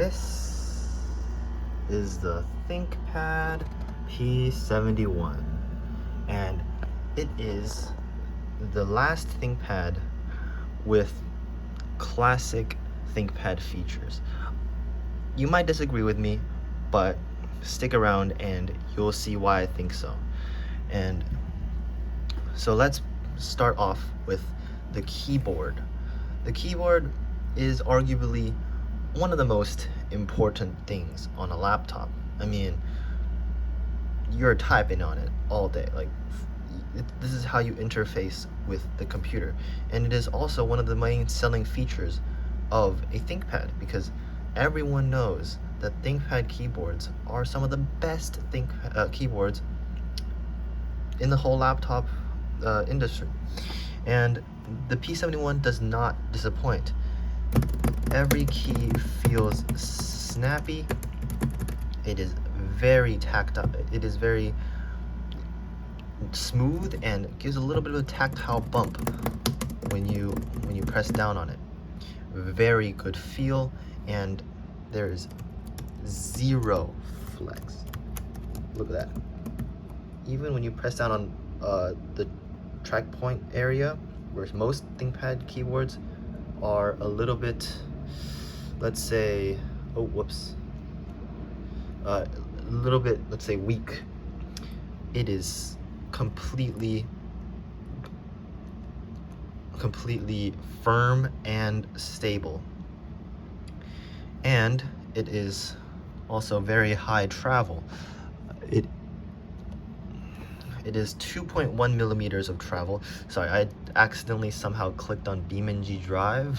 This is the Thinkpad P71, and it is the last Thinkpad with classic Thinkpad features. You might disagree with me, but stick around and you'll see why I think so. And so let's start off with the keyboard. The keyboard is arguably one of the most important things on a laptop. I mean, you're typing on it all day. This is how you interface with the computer, and it is also one of the main selling features of a ThinkPad, because everyone knows that ThinkPad keyboards are some of the best keyboards in the whole laptop industry, and the P71 does not disappoint. Every key feels snappy. It is very tactile. It is very smooth and gives a little bit of a tactile bump when you press down on it. Very good feel, and there's zero flex. Look at that. Even when you press down on the Trackpoint area, where most ThinkPad keyboards are a little bit, let's say, a little bit, let's say, weak, it is completely firm and stable, and it is also very high travel. It is 2.1 millimeters of travel. Sorry, I accidentally somehow clicked on BeamNG Drive.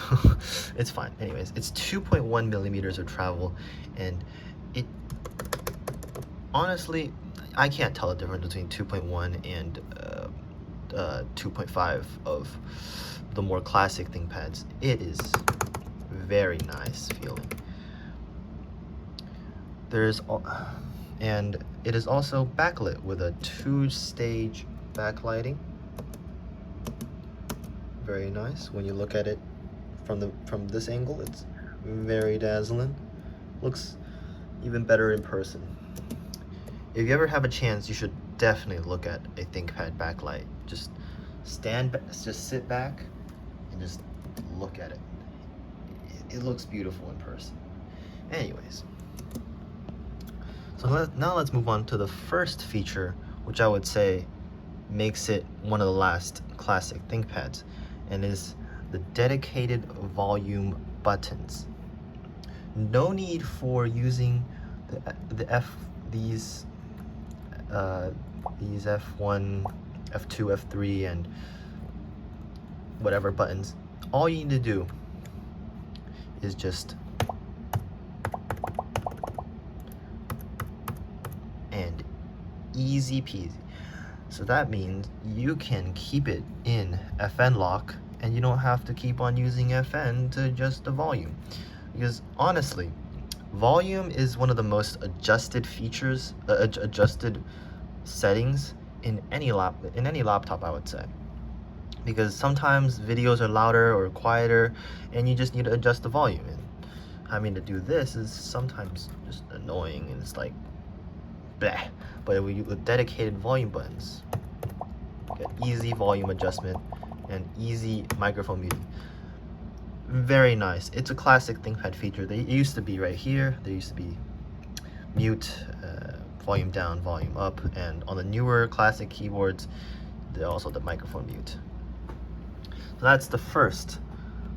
It's fine. Anyways, it's 2.1 millimeters of travel, and it honestly, I can't tell the difference between 2.1 and 2.5 of the more classic ThinkPads. It is very nice feeling. And it is also backlit with a 2-stage backlighting. Very nice. When you look at it from this angle, it's very dazzling. Looks even better in person. If you ever have a chance, you should definitely look at a ThinkPad backlight. Just sit back and just look at it. It looks beautiful in person. Anyways, so now let's move on to the first feature, which I would say makes it one of the last classic ThinkPads, and is the dedicated volume buttons. No need for using these F1, F2, F3, and whatever buttons. All you need to do is just and easy peasy. So that means you can keep it in FN lock, and you don't have to keep on using FN to adjust the volume, because honestly, volume is one of the most adjusted features, adjusted settings in any laptop, I would say, because sometimes videos are louder or quieter, and you just need to adjust the volume. And having to do this is sometimes just annoying, and it's like, bleh. But with dedicated volume buttons, get easy volume adjustment and easy microphone muting. Very nice. It's a classic ThinkPad feature. It used to be right here. There used to be mute, volume down, volume up, and on the newer classic keyboards, there's also the microphone mute. So that's the first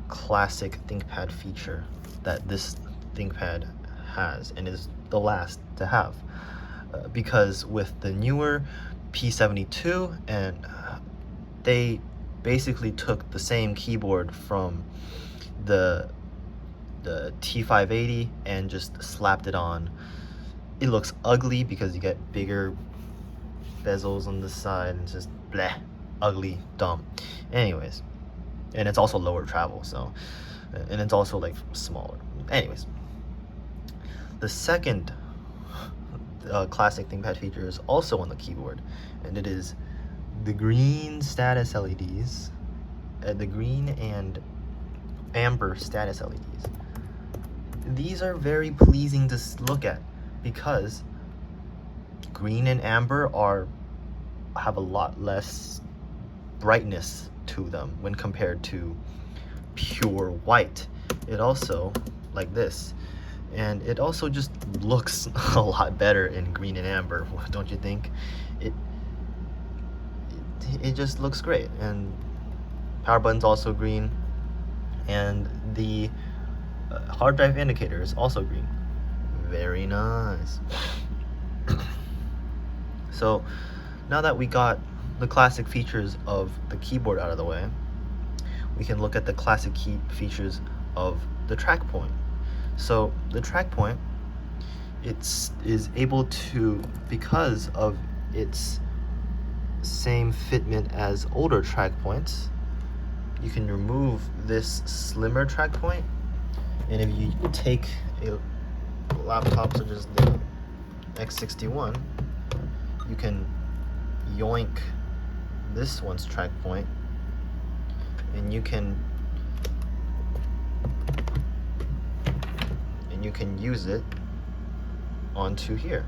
classic ThinkPad feature that this ThinkPad has, and is the last to have. Because with the newer P72, and they basically took the same keyboard from the T580 and just slapped it on. It looks ugly because you get bigger bezels on the side, and it's just bleh, ugly, dumb. Anyways, and it's also lower travel, so, and it's also like smaller. Anyways, the second classic ThinkPad feature is also on the keyboard, and it is the green status LEDs, the green and amber status LEDs. these are very pleasing to look at because green and amber have a lot less brightness to them when compared to pure white. It also, like this, and it also just looks a lot better in green and amber, don't you think? It just looks great. And power button's also green, and the hard drive indicator is also green. Very nice. So now that we got the classic features of the keyboard out of the way, we can look at the classic key features of the Trackpoint. So the Trackpoint, is able to, because of its same fitment as older Trackpoints, you can remove this slimmer Trackpoint, and if you take a laptop such as the X61, you can yoink this one's Trackpoint, and you can use it onto here.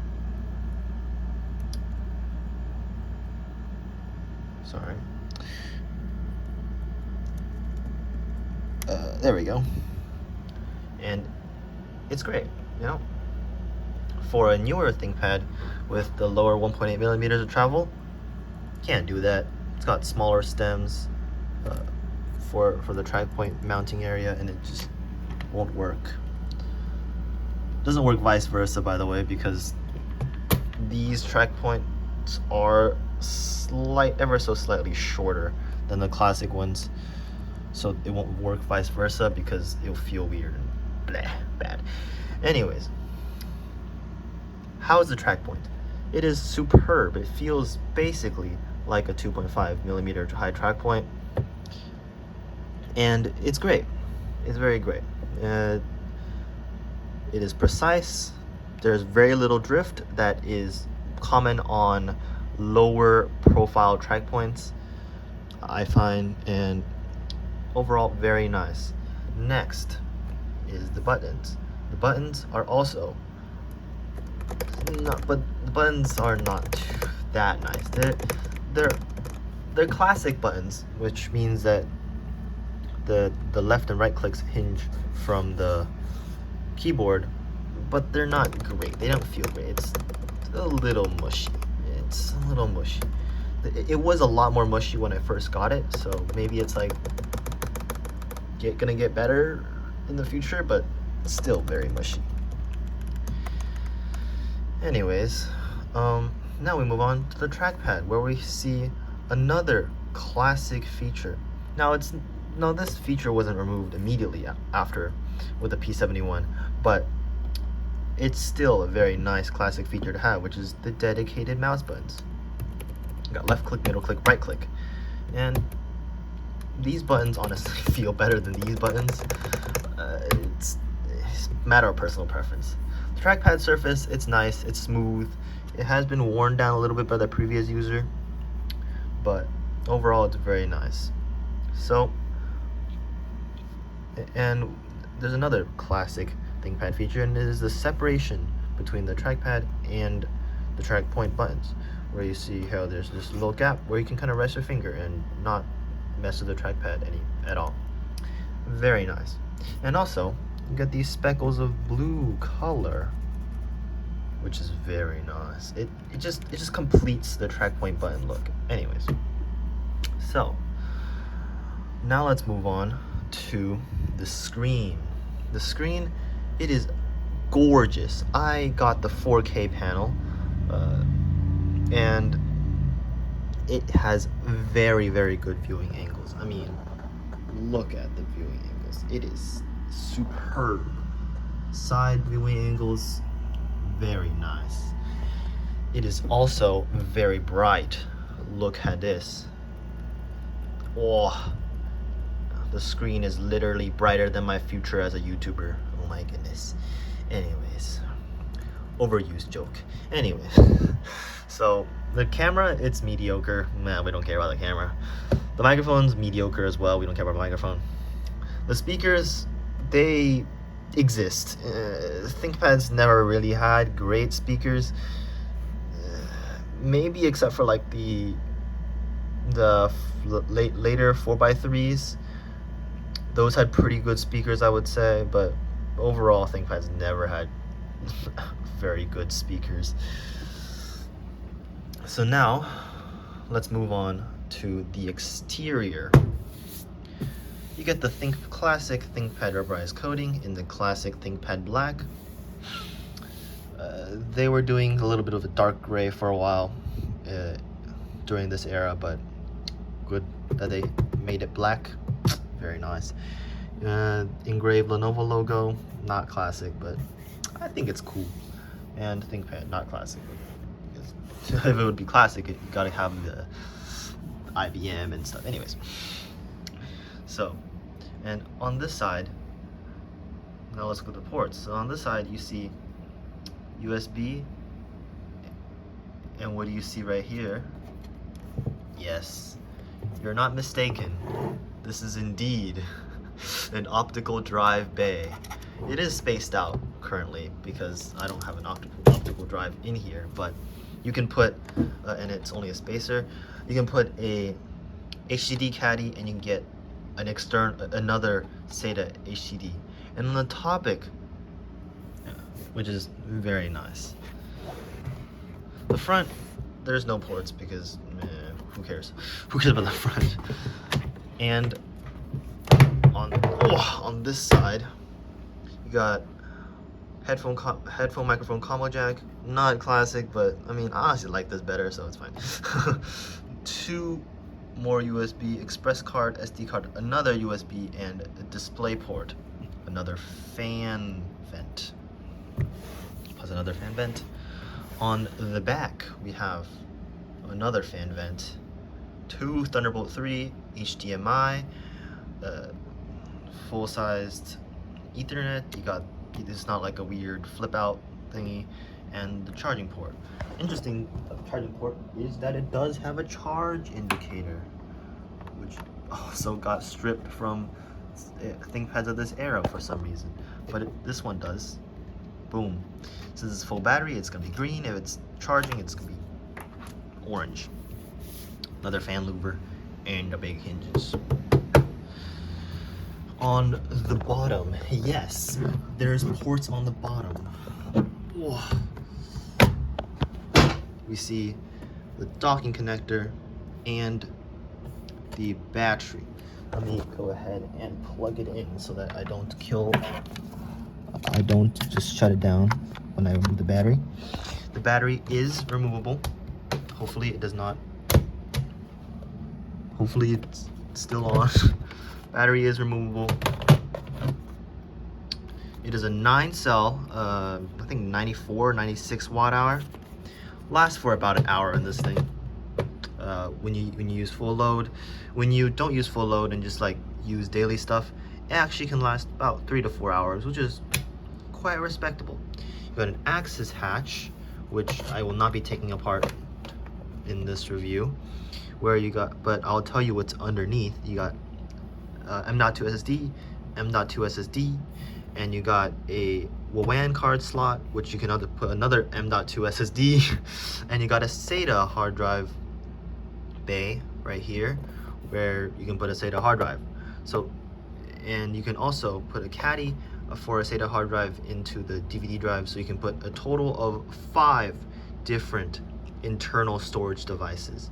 Sorry. There we go. And it's great, you know. For a newer ThinkPad with the lower 1.8 millimeters of travel, can't do that. It's got smaller stems for the Trackpoint mounting area, and it just won't work. Doesn't work vice versa, by the way, because these Trackpoints are ever so slightly shorter than the classic ones, so it won't work vice versa because it'll feel weird and bad. Anyways, how is the Trackpoint? It is superb. It feels basically like a 2.5 millimeter high Trackpoint, and it's great. It's very great. It is precise. There's very little drift that is common on lower profile Trackpoints, I find, and overall very nice. Next is the buttons. The buttons are also not, but the buttons are not that nice. They're classic buttons, which means that the left and right clicks hinge from the keyboard, but they're not great. They don't feel great. It's a little mushy. It's a little mushy. It was a lot more mushy when I first got it, so maybe it's like gonna get better in the future, but still very mushy. Anyways, now we move on to the Trackpad, where we see another classic feature. Now this feature wasn't removed immediately after with the P71, but it's still a very nice classic feature to have, which is the dedicated mouse buttons. You got left click, middle click, right click, and these buttons honestly feel better than these buttons. It's a matter of personal preference. The trackpad surface, it's nice, it's smooth. It has been worn down a little bit by the previous user, but overall it's very nice. So, and there's another classic ThinkPad feature, and it is the separation between the trackpad and the Trackpoint buttons, where you see how there's this little gap where you can kind of rest your finger and not mess with the trackpad at all. Very nice. And also, you got these speckles of blue color, which is very nice. It just completes the Trackpoint button look. Anyways, so now let's move on to the screen. The screen, it is gorgeous. I got the 4K panel, and it has very, very good viewing angles. I mean, look at the viewing angles. It is superb. Side viewing angles, very nice. It is also very bright. Look at this. Oh, the screen is literally brighter than my future as a YouTuber. Oh my goodness. Anyways, overused joke. Anyways, so the camera, it's mediocre. Nah, we don't care about the camera. The microphone's mediocre as well. We don't care about the microphone. The speakers, they exist. ThinkPad's never really had great speakers. Maybe except for like the later 4x3s. Those had pretty good speakers, I would say, but overall ThinkPad's never had very good speakers. So now let's move on to the exterior. You get the classic ThinkPad rubberized coating in the classic ThinkPad black. They were doing a little bit of a dark gray for a while during this era, but good that they made it black. Very nice. Engraved Lenovo logo, not classic, but I think it's cool. And ThinkPad, not classic. Because if it would be classic, you gotta have the IBM and stuff. Anyways, so, and on this side, now let's go to the ports. So on this side, you see USB, and what do you see right here? Yes, you're not mistaken. This is indeed an optical drive bay. It is spaced out currently because I don't have an optical drive in here, but you can put, and it's only a spacer, you can put a HDD caddy and you can get another SATA HDD. And on the topic, which is very nice, the front, there's no ports because who cares? Who cares about the front? And on this side, you got headphone microphone combo jack. Not classic, but I mean, I honestly like this better, so it's fine. 2 more USB express card, SD card, another USB, and a display port, another fan vent. Plus another fan vent. On the back, we have another fan vent, 2 Thunderbolt 3 HDMI, full-sized Ethernet. You got, it's not like a weird flip out thingy, and the charging port. Interesting charging port is that it does have a charge indicator, which also got stripped from ThinkPads of this era for some reason, but this one does. Boom. Since it's full battery, it's gonna be green. If it's charging, it's gonna be orange. Another fan louver and the big hinges. On the bottom, yes, there's ports on the bottom. Whoa. We see the docking connector and the battery. Let me go ahead and plug it in so that I don't just shut it down when I remove the battery. The battery is removable. Hopefully it does not. Hopefully it's still on. Battery is removable. It is a 9-cell, I think 96 watt hour. Lasts for about an hour in this thing. When you use full load. When you don't use full load and just like use daily stuff, it actually can last about 3 to 4 hours, which is quite respectable. You got an access hatch, which I will not be taking apart in this review. Where you got, but I'll tell you what's underneath. You got M.2 SSD, M.2 SSD, and you got a WAN card slot, which you can put another M.2 SSD, and you got a SATA hard drive bay right here, where you can put a SATA hard drive. So, and you can also put a caddy for a SATA hard drive into the DVD drive, so you can put a total of 5 different internal storage devices.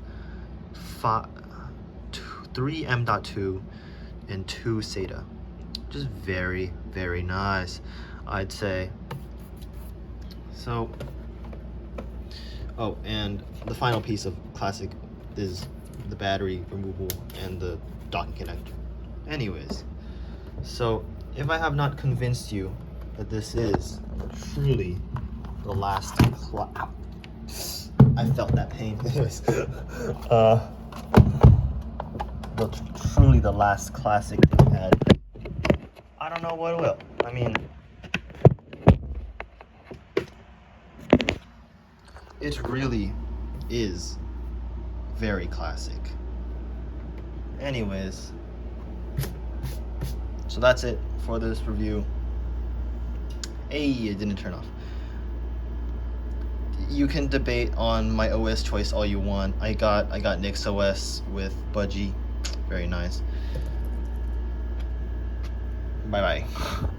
3 M.2 and 2 SATA. Just very, very nice, I'd say. So, oh, and the final piece of classic is the battery removal and the docking connector. Anyways, so if I have not convinced you that this is truly the last I felt that pain. Anyways, truly the last classic ThinkPad, I don't know what will. I mean, it really is very classic. Anyways, so that's it for this review. Hey, it didn't turn off. You can debate on my OS choice all you want. I got Nix OS with Budgie. Very nice. Bye bye.